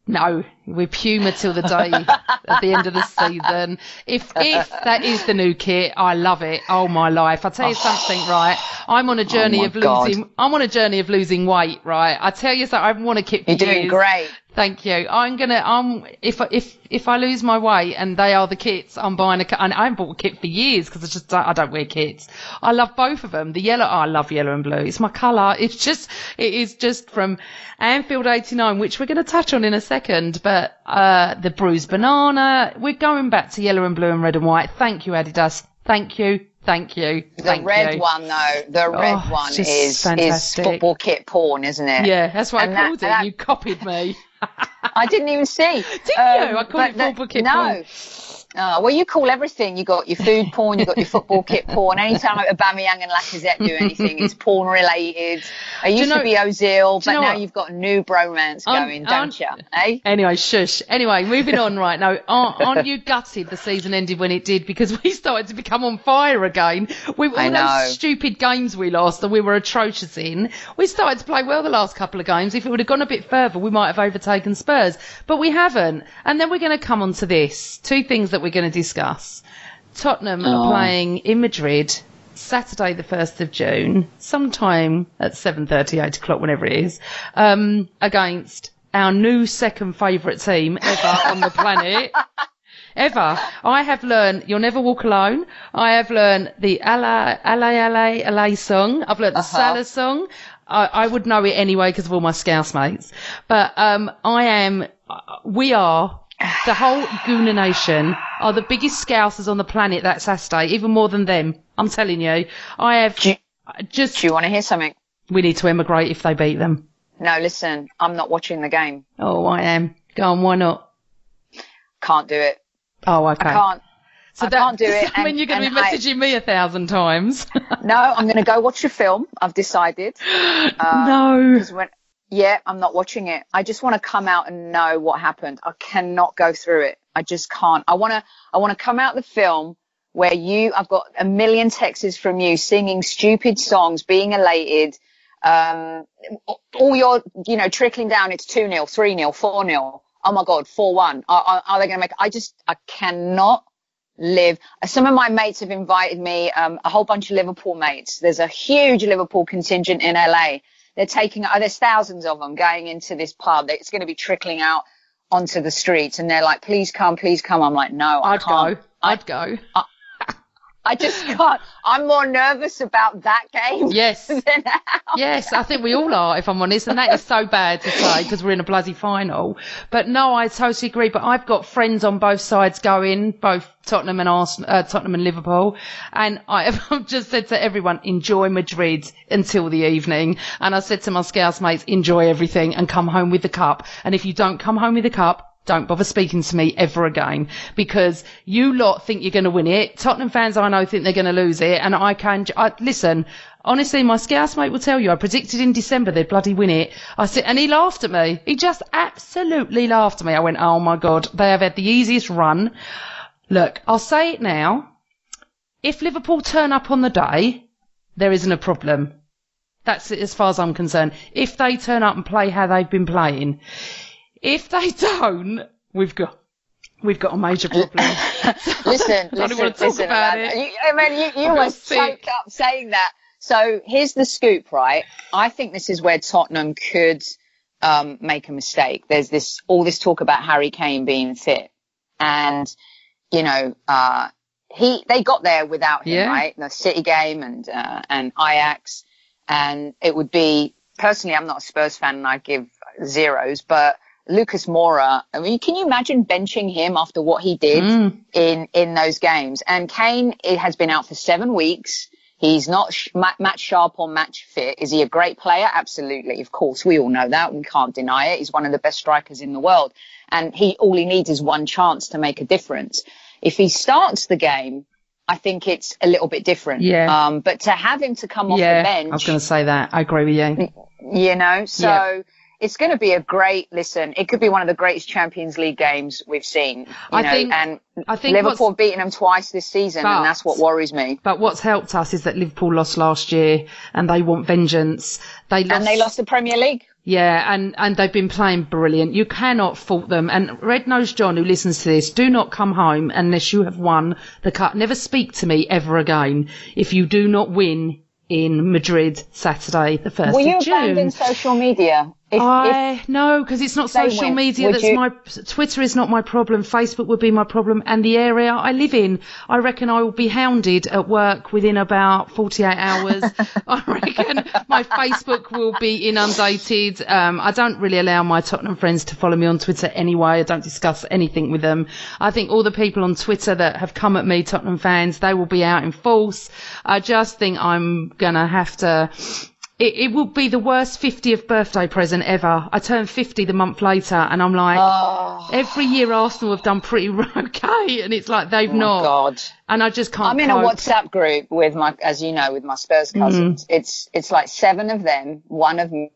No, we're Puma till the day at the end of the season. If that is the new kit, I love it. Oh my life! I tell you something, right? I'm on a journey of losing weight, right? I tell you something. I want a kit for You're doing great. Thank you. If I lose my weight and they are the kits, I'm buying and I haven't bought a kit for years because I don't wear kits. I love both of them. I love yellow and blue. It's my colour. It is just from Anfield 89, which we're going to touch on in a second, but, the bruised banana, we're going back to yellow and blue and red and white. Thank you, Adidas. Thank you. The red one, though, the red one is football kit porn, isn't it? Yeah, that's what I called it. You copied me. I didn't even see. Did you? I called it football kit porn. Well, you call everything. You got your food porn, you got your football kit porn. Anytime Aubameyang and Lacazette do anything, it's porn related. It used to be Ozil, but now you've got a new bromance going, don't you? Eh? Anyway, shush. Anyway, moving on right now. Aren't you gutted the season ended when it did? Because we started to become on fire again. With all those stupid games we lost that we were atrocious in. We started to play well the last couple of games. If it would have gone a bit further, we might have overtaken Spurs. But we haven't. And then we're going to come on to this. 2 things that we're going to discuss. Tottenham are playing in Madrid Saturday the 1st of June, sometime at 7:30, 8 o'clock, whenever it is, against our new second favourite team ever on the planet. Ever. I have learned You'll Never Walk Alone. I have learned the LA song. I've learned the Salah song. I would know it anyway because of all my Scouse mates. But we are, the whole Gooner Nation are the biggest Scousers on the planet that Saturday, even more than them. I'm telling you. Do you want to hear something? We need to emigrate if they beat them. No, listen, I'm not watching the game. Oh, I am. Go on, why not? Can't do it. Oh, okay. I can't. So can't do it. I mean, you're going to be messaging me 1,000 times. No, I'm going to go watch a film. I've decided. No. Yeah, I'm not watching it. I just want to come out and know what happened. I cannot go through it. I just can't. I want to come out the film where I've got a million texts from you singing stupid songs, being elated. All your, trickling down. It's 2-0, 3-0, 4-0. Oh my God, 4-1. Are they going to make? I cannot live. Some of my mates have invited me, a whole bunch of Liverpool mates. There's a huge Liverpool contingent in LA. There's thousands of them going into this pub. It's going to be trickling out onto the streets, and they're like, please come, please come. I'm like, no, I can't. I'd go. I just can't. I'm more nervous about that game. Yes. Than yes, I think we all are, if I'm honest. And that is so bad to say because we're in a bloody final. But no, I totally agree. But I've got friends on both sides going, both Tottenham and Liverpool. And I've just said to everyone, enjoy Madrid until the evening. And I said to my Scouse mates, enjoy everything and come home with the cup. And if you don't come home with the cup, don't bother speaking to me ever again, because you lot think you're going to win it. Tottenham fans I know think they're going to lose it, and listen, honestly, my Scouse mate will tell you, I predicted in December they'd bloody win it. I said, and he laughed at me. He just absolutely laughed at me. I went, oh my God, they have had the easiest run. Look, I'll say it now. If Liverpool turn up on the day, there isn't a problem. That's it as far as I'm concerned. If they turn up and play how they've been playing. If they don't, we've got a major problem. listen, I don't want to talk about it. You were choked up saying that. So here's the scoop, right? I think this is where Tottenham could make a mistake. There's all this talk about Harry Kane being fit, and you know, they got there without him, right? The City game and Ajax, and it would be, personally, I'm not a Spurs fan and I give zeros, but Lucas Moura, I mean, can you imagine benching him after what he did in those games? And Kane, it has been out for 7 weeks. He's not match sharp or match fit. Is he a great player? Absolutely. Of course, we all know that. We can't deny it. He's one of the best strikers in the world. And all he needs is one chance to make a difference. If he starts the game, I think it's a little bit different. Yeah. But to have him to come off the bench. I was going to say that. I agree with you. You know, so it's going to be a great, listen, it could be one of the greatest Champions League games we've seen. I think Liverpool have beaten them twice this season, and that's what worries me. But what's helped us is that Liverpool lost last year, and they want vengeance. They lost the Premier League. Yeah, and they've been playing brilliant. You cannot fault them. And Red Nose John, who listens to this, do not come home unless you have won the cup. Never speak to me ever again if you do not win in Madrid Saturday, the 1st of June. Will you abandon social media? No, because it's not social media Twitter is not my problem. Facebook would be my problem, and the area I live in. I reckon I will be hounded at work within about 48 hours. I reckon my Facebook will be inundated. I don't really allow my Tottenham friends to follow me on Twitter anyway. I don't discuss anything with them. I think all the people on Twitter that have come at me, Tottenham fans, they will be out in force. I just think I'm gonna have to. It will be the worst 50th birthday present ever. I turned 50 the month later, and I'm like, every year Arsenal have done pretty okay, and it's like they've not. God. And I just can't. I'm in a WhatsApp group with my Spurs cousins. It's like 7 of them, 1 of me,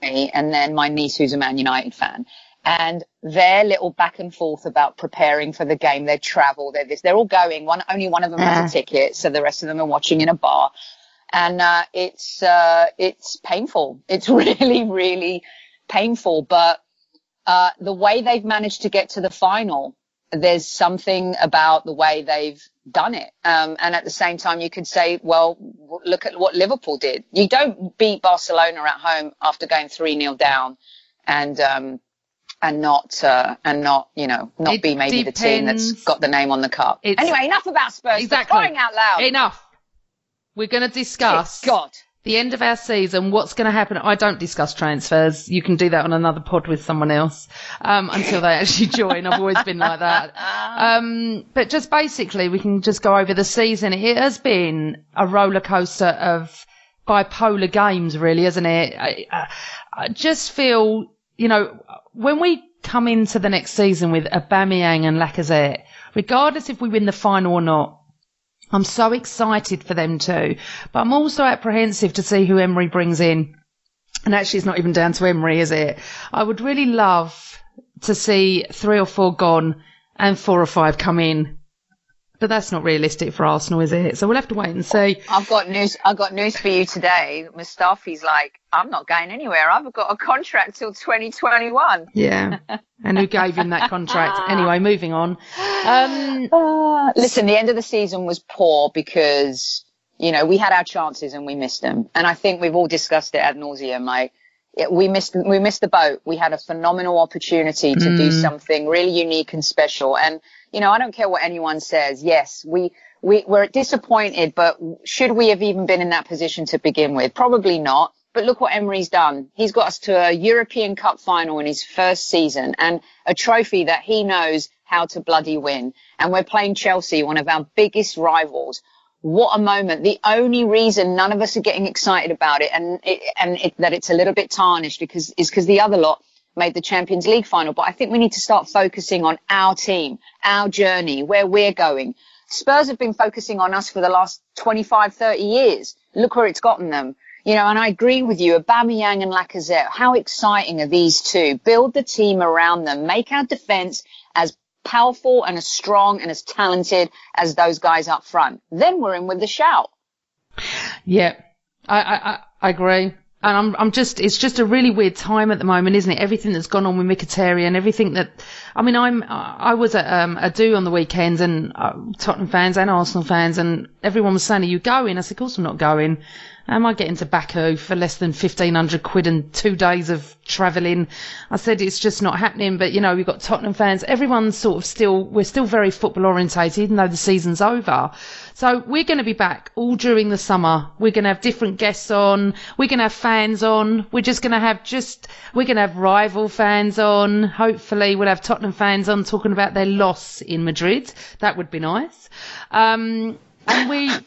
and then my niece who's a Man United fan. And their little back and forth about preparing for the game, their travel, they're all going. Only one of them has a ticket, so the rest of them are watching in a bar. And it's painful. It's really, really painful. But the way they've managed to get to the final, there's something about the way they've done it. And at the same time, you could say, well, look at what Liverpool did. You don't beat Barcelona at home after going 3-0 down and not be maybe the team that's got the name on the cup. Anyway, enough about Spurs. Exactly. Crying out loud. Enough. We're going to discuss the end of our season, what's going to happen. I don't discuss transfers. You can do that on another pod with someone else until they actually join. I've always been like that. But just basically, we can just go over the season. It has been a roller coaster of bipolar games, really, isn't it? I just feel, when we come into the next season with Aubameyang and Lacazette, regardless if we win the final or not, I'm so excited for them too, but I'm also apprehensive to see who Emery brings in. And actually, it's not even down to Emery, is it? I would really love to see 3 or 4 gone and 4 or 5 come in. But that's not realistic for Arsenal, is it? So we'll have to wait and see. I've got news for you today. Mustafi's like, I'm not going anywhere. I've got a contract till 2021. Yeah. And who gave him that contract? Anyway, moving on. Listen, the end of the season was poor because, we had our chances and we missed them. And I think we've all discussed it ad nauseum. Like, we missed the boat. We had a phenomenal opportunity to do something really unique and special. And, I don't care what anyone says. Yes, we're disappointed, but should we have even been in that position to begin with? Probably not. But look what Emery's done. He's got us to a European Cup final in his first season and a trophy that he knows how to bloody win. And we're playing Chelsea, one of our biggest rivals. What a moment. The only reason none of us are getting excited about it and that it's a little bit tarnished is because the other lot made the Champions League final. But I think we need to start focusing on our team, our journey, where we're going. Spurs have been focusing on us for the last 25, 30 years. Look where it's gotten them. And I agree with you, Aubameyang and Lacazette, how exciting are these two? Build the team around them. Make our defence as powerful and as strong and as talented as those guys up front. Then we're in with the shout. Yeah, I agree. And it's just a really weird time at the moment, isn't it? Everything that's gone on with Mkhitaryan, everything that, I was at a do on the weekends and Tottenham fans and Arsenal fans and everyone was saying, are you going? I said, of course I'm not going. am I getting to Baku for less than 1,500 quid and 2 days of travelling? I said it's just not happening. But, you know, we've got Tottenham fans. Everyone's sort of we're still very football orientated, even though the season's over. So we're going to be back all during the summer. We're going to have different guests on. We're going to have fans on. We're going to have rival fans on. Hopefully we'll have Tottenham fans on talking about their loss in Madrid. That would be nice. And we're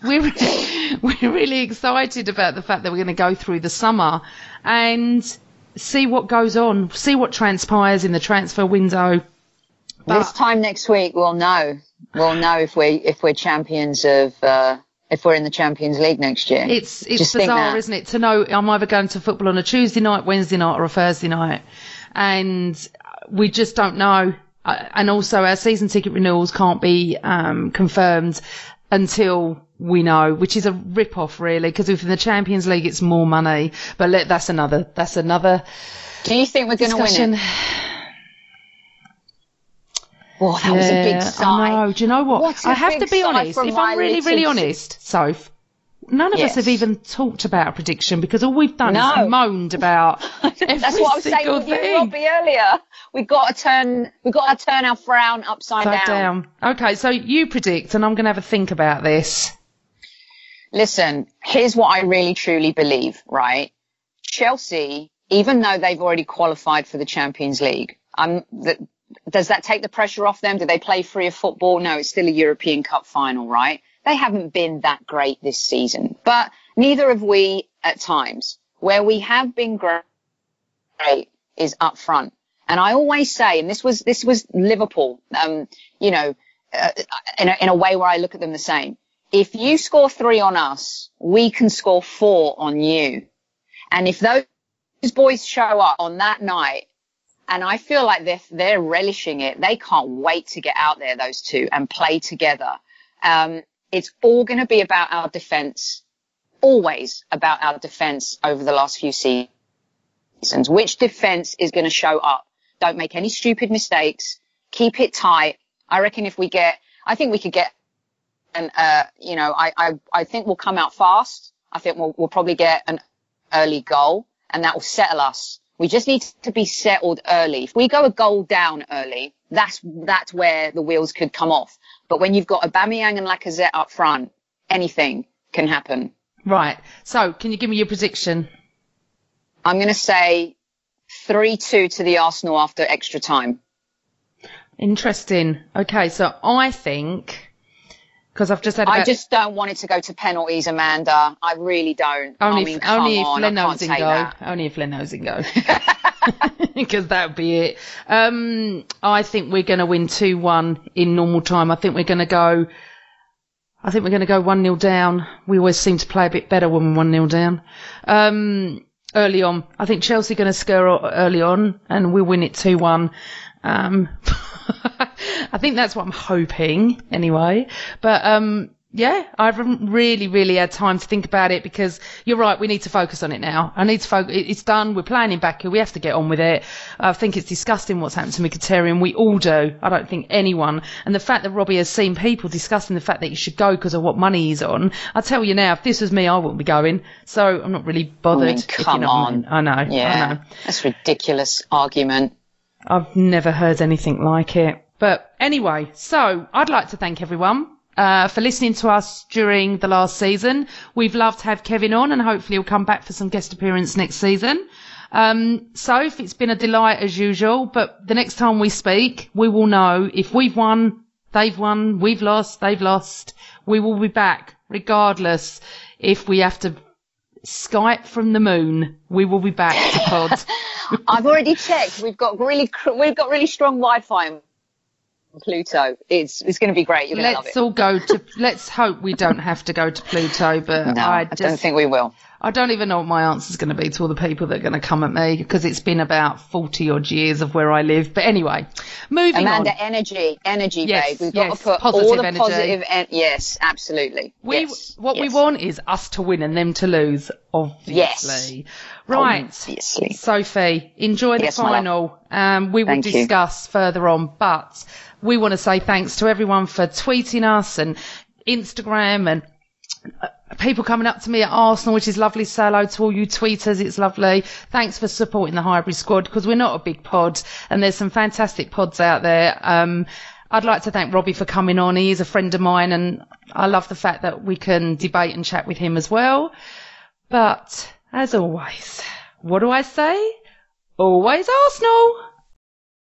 really excited about the fact that we're going to go through the summer and see what goes on, see what transpires in the transfer window. But this time next week, we'll know. We'll know if we're champions of if we're in the Champions League next year. It's bizarre, isn't it, to know I'm either going to football on a Tuesday night, Wednesday night, or a Thursday night, and we just don't know. And also, our season ticket renewals can't be confirmed until we know, which is a rip-off, really, because if in the Champions League, it's more money. But that's another. Do you think we're going to win it? Oh, that was a big sigh. I know. Do you know what? I have to be honest. If I'm really, really honest, Soph, none of us have even talked about a prediction because all we've done is moaned about every That's what I was saying with you, Robbie, earlier. We've got to turn our frown upside down. Okay, so you predict, and I'm going to have a think about this. Listen, here's what I really truly believe, right? Chelsea, even though they've already qualified for the Champions League, does that take the pressure off them? Do they play freer football? No, it's still a European Cup final, right? They haven't been that great this season, but neither have we at times. Where we have been great is up front. And I always say, and this was Liverpool, in a way where I look at them the same. If you score 3 on us, we can score 4 on you. And if those boys show up on that night, and I feel like they're relishing it, they can't wait to get out there, those two, and play together. It's all going to be about our defence, always about our defence over the last few seasons. Which defence is going to show up? Don't make any stupid mistakes. Keep it tight. I reckon I think we could get, I think we'll come out fast. I think we'll probably get an early goal, and that will settle us. We just need to be settled early. If we go a goal down early, that's where the wheels could come off. But when you've got Aubameyang and Lacazette up front, anything can happen. Right. So, can you give me your prediction? I'm going to say 3-2 to the Arsenal after extra time. Interesting. Okay, so I think, because I've just had I just don't want it to go to penalties, Amanda. I really don't. Only if Leno's in go. Only if Leno's in go. Because that would be it. I think we're going to win 2-1 in normal time. I think we're going to go 1-0 down. We always seem to play a bit better when we're 1-0 down. Early on. I think Chelsea are going to scare early on and we'll win it 2-1. I think that's what I'm hoping anyway. But, yeah, I haven't really had time to think about it because you're right, we need to focus on it now. I need to focus. It's done. We're playing in Baku. We have to get on with it. I think it's disgusting what's happened to Mkhitaryan. We all do. I don't think anyone. And the fact that Robbie has seen people discussing the fact that he should go because of what money he's on. I tell you now, if this was me, I wouldn't be going. So I'm not really bothered. I mean, come on. I know. Yeah. I know. That's a ridiculous argument. I've never heard anything like it. But anyway, so I'd like to thank everyone for listening to us during the last season. We've loved to have Kevin on and hopefully he'll come back for some guest appearance next season. Soph, it's been a delight as usual, but the next time we speak, we will know if we've won, they've won, we've lost, they've lost. We will be back regardless if we have to Skype from the moon. We will be back to pod. I've already checked. We've got really strong Wi-Fi on Pluto. It's going to be great. You're going to love it. Let's all go to. Let's hope we don't have to go to Pluto, but no, I don't think we will. I don't even know what my answer is going to be to all the people that are going to come at me because it's been about 40 odd years of where I live. But anyway, moving on. Amanda, energy, yes, babe. We've got to put positive all the energy. positive. Yes, absolutely. What we want is us to win and them to lose, obviously. Yes. Right. Obviously. Sophie, enjoy the final. We will discuss further on, but we want to say thanks to everyone for tweeting us and Instagram and people coming up to me at Arsenal, which is lovely. Say hello to all you tweeters. It's lovely. Thanks for supporting the Highbury squad, because we're not a big pod and there's some fantastic pods out there. I'd like to thank Robbie for coming on. He is a friend of mine and I love the fact that we can debate and chat with him as well. But as always, what do I say? Always Arsenal!